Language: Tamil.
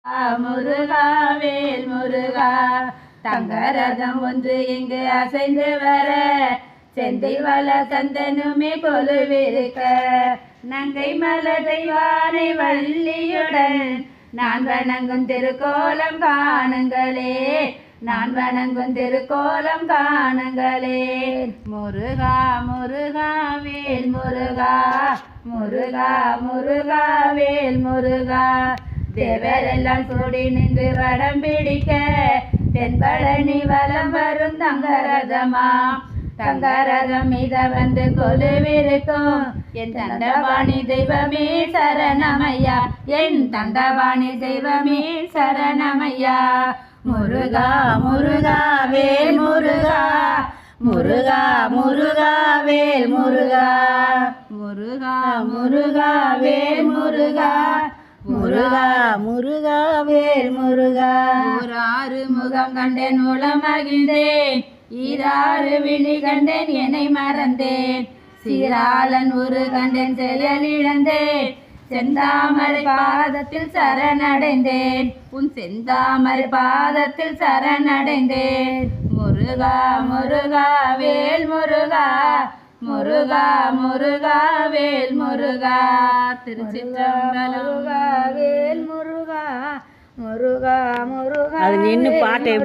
முருகா வேல் முருகா தங்கரதம் ஒன்று இங்கு அசைந்து வர செந்தில் வள சந்தனுமே கொலுவிருக்க நங்கை மலர் தெய்வானை வள்ளியுடன் நான் வணங்கும் திருக்கோலம் காணுங்களே நான் வணங்கும் திருக்கோலம் காணுங்களே முருகா முருகா வேல் முருகா முருகா முருகா வேல் முருகா தேவரெல்லாம் கூடி நின்று வடம் பிடிக்க தென்பழனி வலம் வரும் தங்கரதமா தங்கரதம் இத வந்து கொலுவிருக்கும் என் தண்டபாணி தெய்வமே சரணமையா என் தண்டபாணி தெய்வமே சரணமையா முருகா முருகா வேல் முருகா முருகா முருகா வேல் முருகா முருகா முருகா வேல் முருகா முருகா முருகா வேல் முருகா ஆறு முகம் கண்டேன் உளமகிழ்ந்தேன் ஈராறு விழி கண்டேன் என்னை மறந்தேன் சீராளன் ஒரு கண்டேன் செயலிழந்தேன் செந்தாமரை பாதத்தில் சரணடைந்தேன் உன் செந்தாமரை பாதத்தில் சரணடைந்தேன் முருகா முருகா வேல் முருகா முருகா முருகா வேல் முருகா திருச்சிற்றம்பலம் வேல் முருகா முருகா முருகா. அது நின்று பாட்டு எப்படி